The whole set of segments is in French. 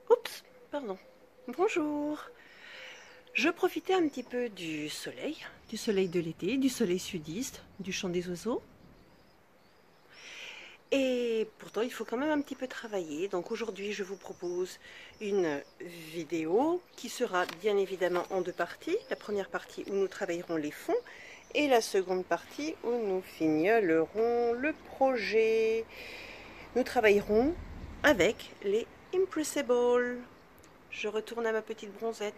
Oups, pardon. Bonjour. Je profitais un petit peu du soleil de l'été, du soleil sudiste, du chant des oiseaux. Et pourtant, il faut quand même un petit peu travailler. Donc aujourd'hui, je vous propose une vidéo qui sera bien évidemment en deux parties. La première partie où nous travaillerons les fonds et la seconde partie où nous fignolerons le projet. Nous travaillerons avec les Impressible. Je retourne à ma petite bronzette.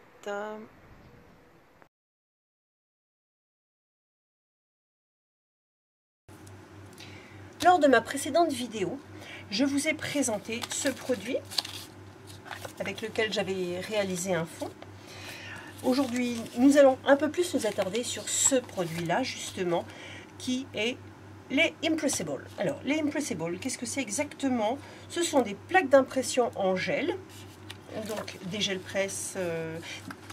Lors de ma précédente vidéo, je vous ai présenté ce produit avec lequel j'avais réalisé un fond. Aujourd'hui, nous allons un peu plus nous attarder sur ce produit-là, justement, qui est les Impressible. Alors, les Impressible, qu'est-ce que c'est exactement? Ce sont des plaques d'impression en gel, donc des gels presse,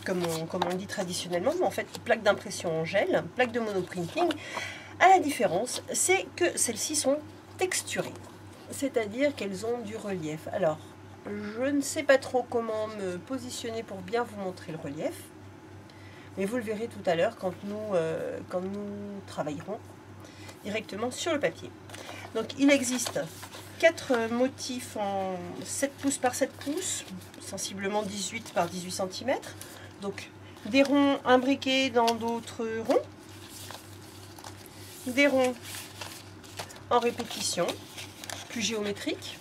comme on dit traditionnellement, mais en fait, plaques d'impression en gel, plaques de monoprinting. La différence, c'est que celles-ci sont texturées, c'est-à-dire qu'elles ont du relief. Alors, je ne sais pas trop comment me positionner pour bien vous montrer le relief, mais vous le verrez tout à l'heure quand nous travaillerons directement sur le papier. Donc, il existe 4 motifs en 7 pouces par 7 pouces, sensiblement 18 par 18 cm. Donc, des ronds imbriqués dans d'autres ronds, des ronds en répétition, plus géométriques,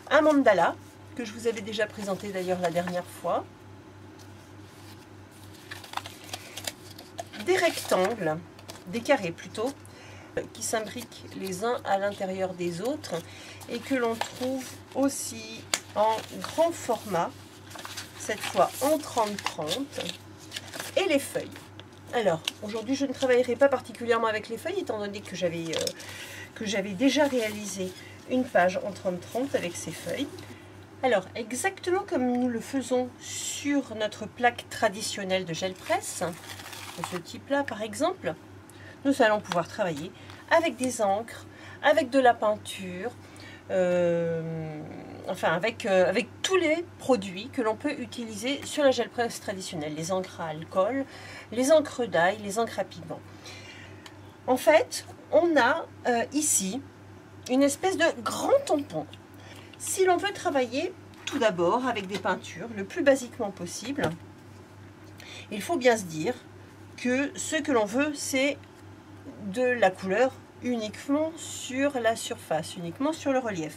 un mandala, que je vous avais déjà présenté d'ailleurs la dernière fois, des rectangles, des carrés plutôt, qui s'imbriquent les uns à l'intérieur des autres et que l'on trouve aussi en grand format, cette fois en 30-30, et les feuilles. Alors, aujourd'hui, je ne travaillerai pas particulièrement avec les feuilles, étant donné que j'avais déjà réalisé une page en 30-30 avec ces feuilles. Alors, exactement comme nous le faisons sur notre plaque traditionnelle de gel presse, de ce type-là par exemple, nous allons pouvoir travailler avec des encres, avec de la peinture, enfin avec tous les produits que l'on peut utiliser sur la gel presse traditionnelle, les encres à alcool, les encres d'ail, les encres à pigment. En fait, on a ici une espèce de grand tampon. Si l'on veut travailler tout d'abord avec des peintures, le plus basiquement possible, il faut bien se dire que ce que l'on veut, c'est de la couleur uniquement sur la surface, uniquement sur le relief.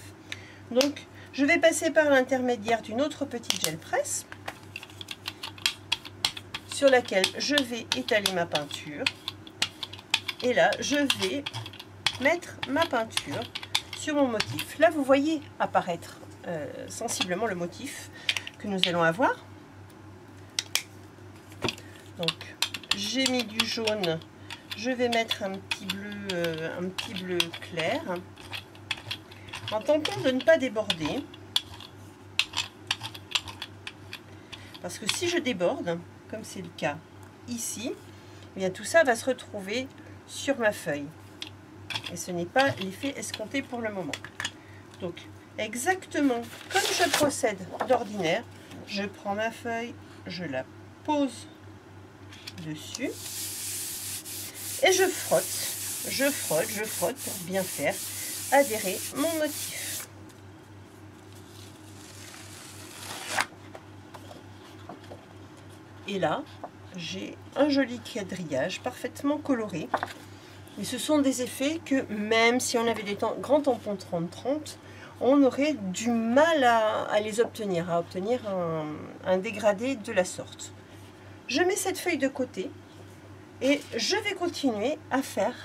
Donc, je vais passer par l'intermédiaire d'une autre petite gel presse sur laquelle je vais étaler ma peinture. Et là, je vais mettre ma peinture sur mon motif. Là, vous voyez apparaître sensiblement le motif que nous allons avoir. Donc, j'ai mis du jaune. Je vais mettre un petit bleu clair, en tentant de ne pas déborder. Parce que si je déborde, comme c'est le cas ici, eh bien tout ça va se retrouver sur ma feuille. Et ce n'est pas l'effet escompté pour le moment. Donc, exactement comme je procède d'ordinaire, je prends ma feuille, je la pose dessus. Et je frotte pour bien faire adhérer mon motif. Et là, j'ai un joli quadrillage parfaitement coloré. Et ce sont des effets que même si on avait des grands tampons 30-30, on aurait du mal à les obtenir, un dégradé de la sorte. Je mets cette feuille de côté. Et je vais continuer à faire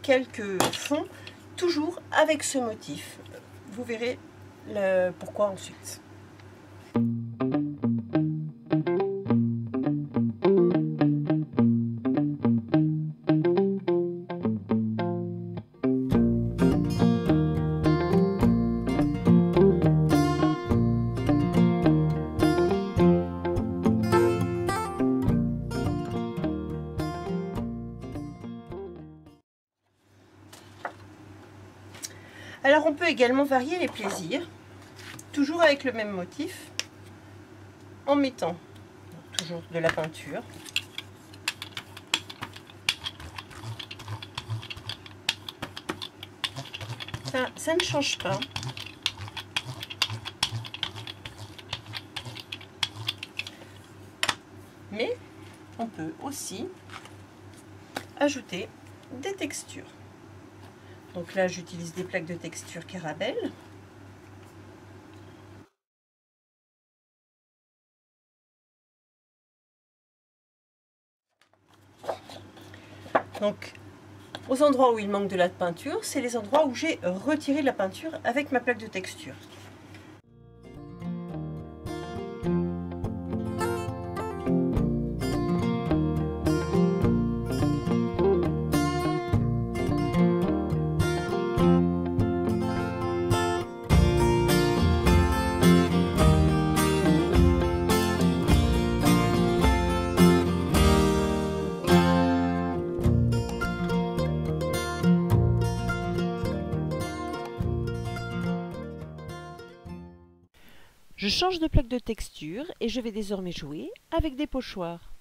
quelques fonds, toujours avec ce motif. Vous verrez pourquoi ensuite. Alors on peut également varier les plaisirs, toujours avec le même motif, en mettant toujours de la peinture. Ça ne change pas. Mais on peut aussi ajouter des textures. Donc là, j'utilise des plaques de texture Caramel. Donc, aux endroits où il manque de la peinture, c'est les endroits où j'ai retiré la peinture avec ma plaque de texture. Je change de plaque de texture et je vais désormais jouer avec des pochoirs.